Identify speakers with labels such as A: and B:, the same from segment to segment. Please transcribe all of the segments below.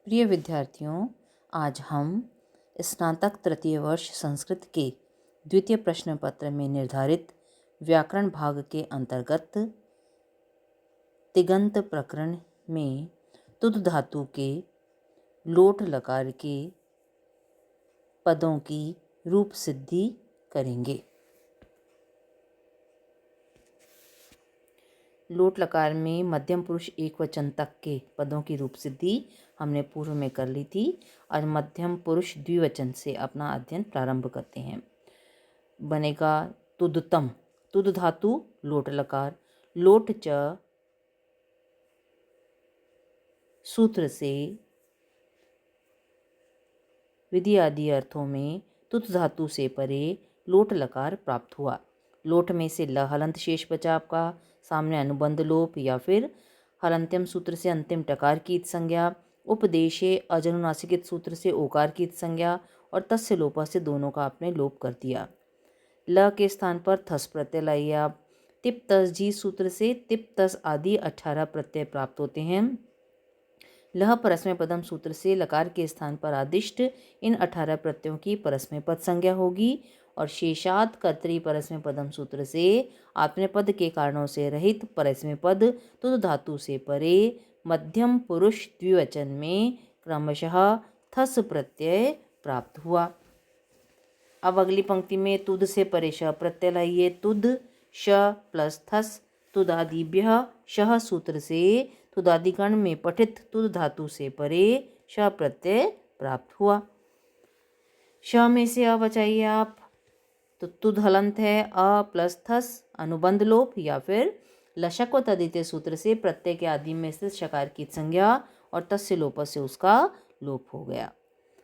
A: प्रिय विद्यार्थियों, आज हम स्नातक तृतीय वर्ष संस्कृत के द्वितीय प्रश्न पत्र में निर्धारित व्याकरण भाग के अंतर्गत तिङन्त प्रकरण में तुद धातु के लोट लकार के पदों की रूप सिद्धि करेंगे। लोट लकार में मध्यम पुरुष एक वचन तक के पदों की रूप सिद्धि हमने पूर्व में कर ली थी। आज मध्यम पुरुष द्विवचन से अपना अध्ययन प्रारंभ करते हैं। बनेगा तुदतम। तुद धातु लोट लकार, लोट च सूत्र से विधि आदि अर्थों में तुद धातु से परे लोट लकार प्राप्त हुआ। लोट में से ल हलंत शेष बचा आपका, सामने अनुबंध लोप या फिर हलंत्यम सूत्र से अंतिम टकार की संज्ञा, उपदेशे अजनुनासिक सूत्र से ओकार की संज्ञा और तस्य लोपा से दोनों का आपने लोप कर दिया। ल के स्थान पर थस प्रत्यय लाइए आप। तिप तस जी सूत्र से तिप तस आदि 18 प्रत्यय प्राप्त होते हैं। लह परस्मै पदम सूत्र से लकार के स्थान पर आदिष्ट इन 18 प्रत्ययों की परस्मै पद संज्ञा होगी और शेषात कर्तरी परस्मै पदम सूत्र से आपने पद के कारणों से रहित परस्मै पद तुद धातु से परे मध्यम पुरुष द्विवचन में क्रमशः थस प्रत्यय प्राप्त हुआ। अब अगली पंक्ति में तुद से परे श प्रत्यय लाइए। तुद श प्लस थस तुदादिभ्य शह सूत्र से तुदादिगण में पठित तुद धातु से परे श प्रत्यय प्राप्त हुआ। श में से अ बचाइए आप, तो तुद हलंत है अ प्लस थस अनुबंध लोप या फिर लशक व तदिते सूत्र से प्रत्यय के आदि में स्थित शकार की संज्ञा और तस्य लोप से उसका लोप हो गया।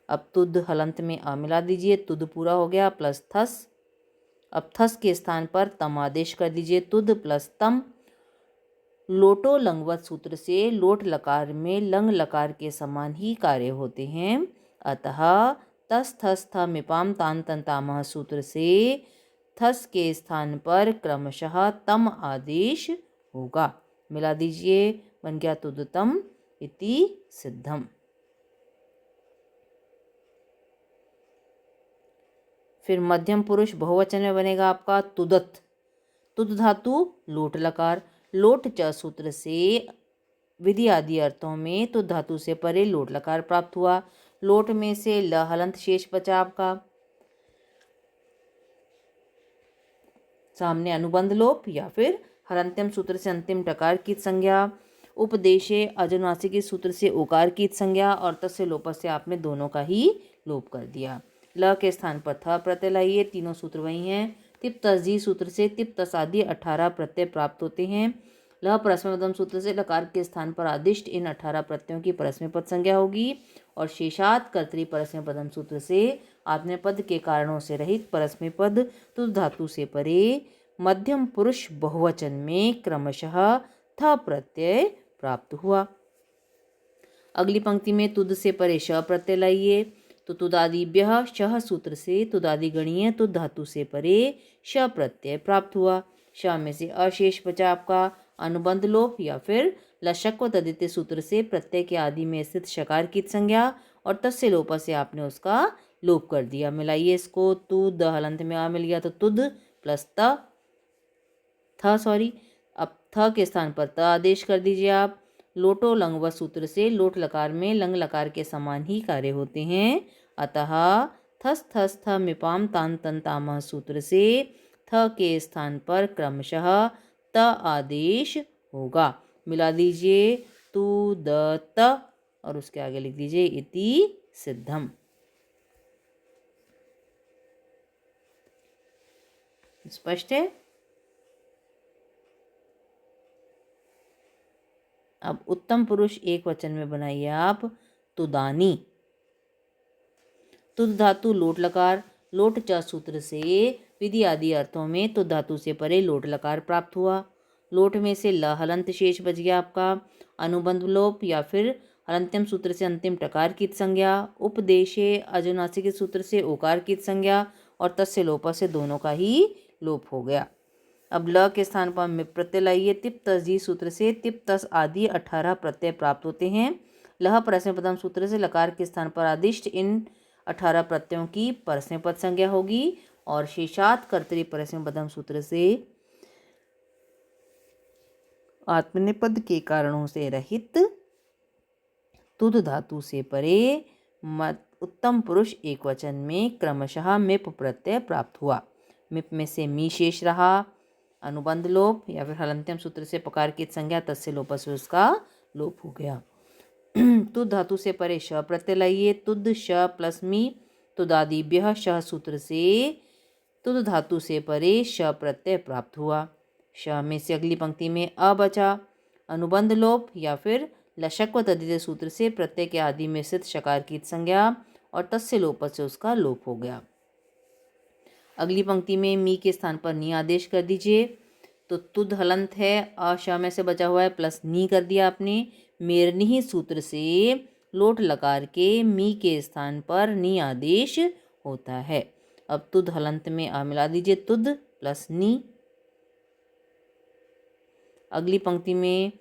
A: अब तुद हलंत में अ मिला दीजिए, तुद पूरा हो गया प्लस थस। अब थस के स्थान पर तम आदेश कर दीजिए, तुद प्लस तम। लोटो लंगवत सूत्र से लोट लकार में लंग लकार के समान ही कार्य होते हैं, अतः तस थस थ मिपाम तान तन तामह सूत्र से थस के स्थान पर क्रमशः तम आदेश होगा। मिला दीजिए, बन गया तुदतम इति सिद्धम। फिर मध्यम पुरुष बहुवचन में बनेगा आपका तुदत। तुद धातु लोट लकार, लोट च सूत्र से विधि आदि अर्थों में तुद धातु से परे लोट लकार प्राप्त हुआ। लोट में से ल हलंत शेष बचा आपका, सामने अनुबंध लोप या फिर हलंत्यम सूत्र से अंतिम टकार की संज्ञा, उपदेशे अजनुनासिक सूत्र से ओकार की संज्ञा और तस्य लोप से आपने दोनों का ही लोप कर दिया। ल के स्थान पर थ प्रत्यय लाइए, तीनों सूत्र वही हैं। तिप तस जी सूत्र से तिप तस आदि 18 प्रत्यय प्राप्त होते हैं। लह परस्मै पदम सूत्र से लकार के स्थान पर आदिष्ट इन 18 प्रत्ययों की परस्मै पद संज्ञा होगी और शेषात कर्तरी परस्मै पदम सूत्र से आपने पद के कारणों से रहित परस्मै पद तुद धातु से परे मध्यम पुरुष बहुवचन में क्रमशः थ प्रत्यय प्राप्त हुआ। अगली पंक्ति में तुद से परे श प्रत्यय लाइए, तो तुदादिभ्य शह सूत्र से तुदादिगणीय तुद धातु से परे श प्रत्यय प्राप्त हुआ। श में से अशेष बचा आपका अनुबंध लोप या फिर लशक व तदिते सूत्र से प्रत्यय के आदि में स्थित शकार की संज्ञा और तस्य लोप से आपने उसका लोप कर दिया। मिलाइए इसको, तुद हलंत में आ मिल गया तो तुद प्लस अब थ के स्थान पर त आदेश कर दीजिए आप। लोटो लंगव सूत्र से लोट लकार में लंग लकार के समान ही कार्य होते हैं, अतः थस थस थ मिपाम तान तन तामह सूत्र से थ के स्थान पर क्रमशः त आदेश होगा। मिला दीजिए, तु द त और उसके आगे लिख दीजिए इति सिद्धम। स्पष्ट है? अब उत्तम पुरुष एक वचन में बनाइए आप तुदानी। तुद धातु लोट लकार, लोट च सूत्र से विधि आदि अर्थों में तुद धातु से परे लोट लकार प्राप्त हुआ। लोट में से ल हलंत शेष बच गया आपका, अनुबंध लोप या फिर हलंत्यम सूत्र से अंतिम टकार की संज्ञा, उपदेशे अजनुनासिक सूत्र से ओकार की संज्ञा और तस्य लोप से दोनों का ही लोप हो गया। अब ल के स्थान पर प्रत्यय लाइए, तिप तस जी सूत्र से तिप तस आदि 18 प्रत्यय प्राप्त होते हैं, लह परस्मै पदम सूत्र से लकार के स्थान पर आदिष्ट इन 18 प्रत्ययों की परस्मै पद संज्ञा होगी और शेषात कर्तरी परस्मै पदम सूत्र से आत्मनेपद के कारणों से रहित तुद धातु से परे उत्तम पुरुष एक वचन में क्रमशः मिप प्रत्यय प्राप्त हुआ। मिप में से मी शेष रहा, अनुबंध लोप या फिर हलंत्यम सूत्र से पकार की संज्ञा तस्य लोप से उसका लोप हो गया। तुद धातु से परे श प्रत्यय लाइए, तुद श प्लस मी तुदादिभ्य श सूत्र से तुद धातु से परे श प्रत्यय प्राप्त हुआ। श में से अगली पंक्ति में अ बचा, अनुबंध लोप या फिर लशक्व तद्धित सूत्र से प्रत्यय के आदि में स्थित शकार की संज्ञा और तस्य लोप से उसका लोप हो गया। अगली पंक्ति में मी के स्थान पर नी आदेश कर दीजिए। तो तुद हलंत है, अ श में से बचा हुआ है, प्लस नी कर दिया आपने। मेरनी सूत्र से लोट लकार के मी के स्थान पर नी आदेश होता है। अब तुद हलंत में आ मिला दीजिए, तुद प्लस नी। अगली पंक्ति में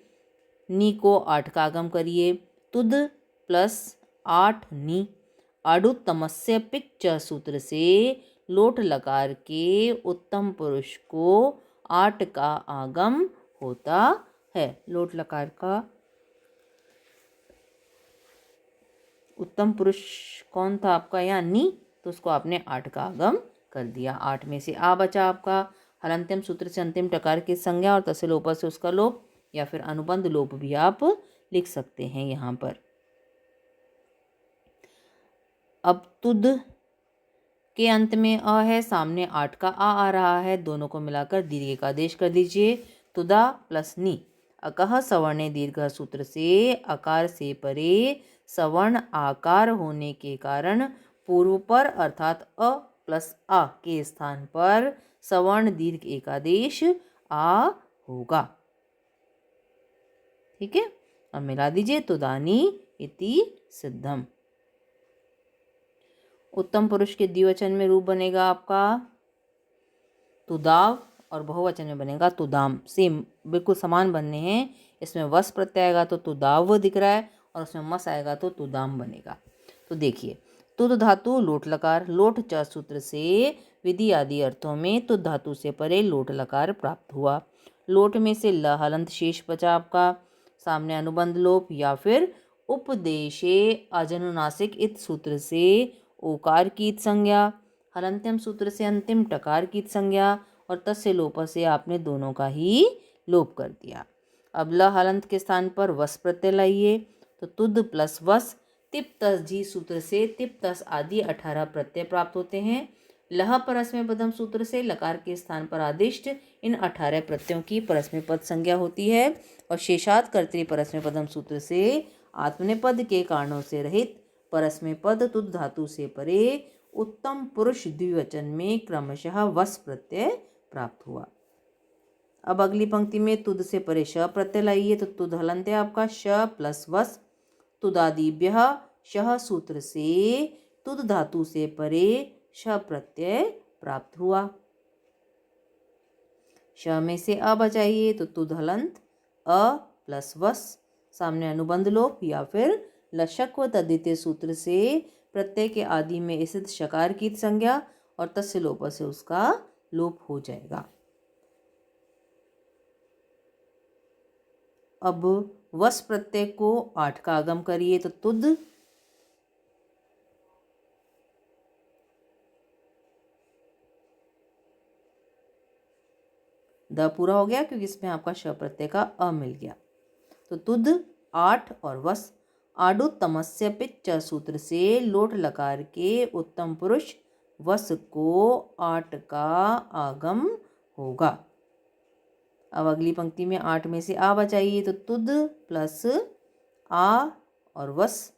A: नी को 8 का आगम करिए, तुद प्लस 8 नी। आडुत्तमस्य पिक च सूत्र से लोट लकार के उत्तम पुरुष को 8 का आगम होता है। लोट लकार का उत्तम पुरुष कौन था आपका, यहाँ नी, तो उसको आपने 8 का आगम कर दिया। 8 में से आ बचा आपका हलंत्यम सूत्र से अंतिम टकार की संज्ञा और तस्य लोप से उसका लोप या फिर अनुबंध लोप भी आप लिख सकते हैं यहाँ पर। अब तुद के अंत में अ है, सामने 8 का आ रहा है, दोनों को मिलाकर दीर्घ का आदेश कर दीजिए, तुदा प्लस नी। अकह सवर्णे दीर्घ सूत्र से अकार से परे सवर्ण आकार होने के कारण पूर्व पर अर्थात अ प्लस आ के स्थान पर सवर्ण दीर्घ एकादेश आ होगा। ठीक है, अब मिला दीजिए, तुदानी इति सिद्धम। उत्तम पुरुष के द्विवचन में रूप बनेगा आपका तुदाव और बहुवचन में बनेगा तुदाम। सेम बिल्कुल समान बनने हैं। इसमें वस प्रत्यय आएगा तो तुदाव दिख रहा है और उसमें मस आएगा तो तुदाम बनेगा। तो देखिए, तुद धातु लोट लकार, लोट च सूत्र से विधि आदि अर्थों में तुद धातु से परे लोट लकार प्राप्त हुआ। लोट में से ल हलंत शेष बचा आपका, सामने अनुबंध लोप या फिर उपदेशे अजनुनासिक इत सूत्र से ओकार की संज्ञा, हलंत्यम सूत्र से अंतिम टकार की संज्ञा और तस्य लोप से आपने दोनों का ही लोप कर दिया। अब ल हलंत के स्थान पर वस प्रत्यय लाइए, तो तुद प्लस वस तिप तस जी सूत्र से तिप तस आदि 18 प्रत्यय प्राप्त होते हैं। लह परस्मै पदम सूत्र से लकार के स्थान पर आदिष्ट इन 18 प्रत्ययों की परस्मै पद संज्ञा होती है और शेषात कर्तरी परस्मै पदम सूत्र से आत्मनेपद के कारणों से रहित परस्मै पद तुद धातु से परे उत्तम पुरुष द्विवचन में क्रमशः वस प्रत्यय प्राप्त हुआ। अब अगली पंक्ति में तुद से परे श प्रत्यय लाइए, तो तुद हलंत है आपका श प्लस वस तुदादिभ्य शह सूत्र से तुद धातु से परे श प्रत्यय प्राप्त हुआ। श में से अ बचाइए, तो तुद हलंत अ प्लस वस, सामने अनुबंध लोप या फिर लशक व तद्धित सूत्र से प्रत्यय के आदि में स्थित शकार की संज्ञा और तस्य लोप से उसका लोप हो जाएगा। अब वस प्रत्यय को 8 का आगम करिए, तो तुद द पूरा हो गया क्योंकि इसमें आपका श प्रत्यय का अ मिल गया। तो तुद 8 और वस आडु तमस्य पिच सूत्र से लोट लकार के उत्तम पुरुष वस को 8 का आगम होगा। अब अगली पंक्ति में 8 में से आ बचाइए, तो तुद प्लस आ और वस,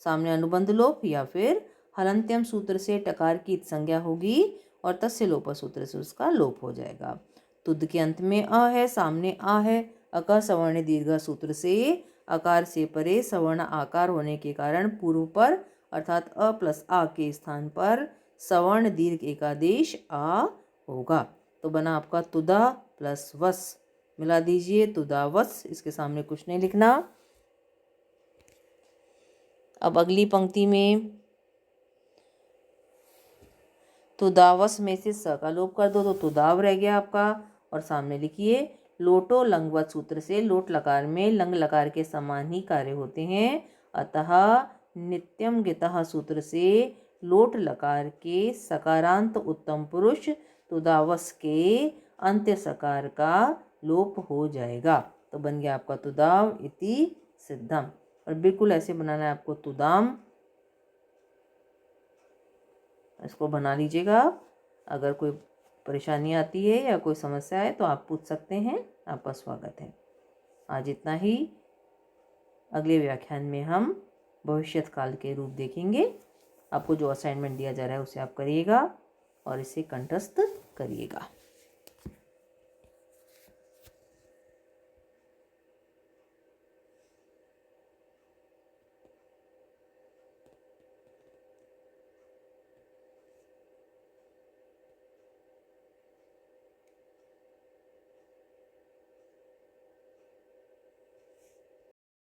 A: सामने अनुबंध लोप या फिर हलंत्यम सूत्र से टकार की संज्ञा होगी और तस्य लोप सूत्र से उसका लोप हो जाएगा। तुद के अंत में अ है, सामने आ है, अक सवर्ण दीर्घ सूत्र से आकार से परे सवर्ण आकार होने के कारण पूर्व पर अर्थात अ प्लस आ के स्थान पर सवर्ण दीर्घ एकादेश आ होगा। तो बना आपका तुदा प्लस वस, मिला दीजिए तुदावस, इसके सामने कुछ नहीं लिखना। अब अगली पंक्ति में तुदावस में से स का लोप कर दो तो तुदाव रह गया आपका। और सामने लिखिए लोटो लंगवत सूत्र से लोट लकार में लंग लकार के समान ही कार्य होते हैं, अतः नित्यम गितः सूत्र से लोट लकार के सकारांत उत्तम पुरुष तुदावस के अंत्य सकार का लोप हो जाएगा। तो बन गया आपका तुदाव इति सिद्धम। और बिल्कुल ऐसे बनाना है आपको तुदाम। इसको बना लीजिएगा। अगर कोई परेशानी आती है या कोई समस्या है तो आप पूछ सकते हैं। आपका स्वागत है। आज इतना ही। अगले व्याख्यान में हम भविष्यत काल के रूप देखेंगे। आपको जो असाइनमेंट दिया जा रहा है उसे आप करिएगा और इसे कंठस्थ करिएगा।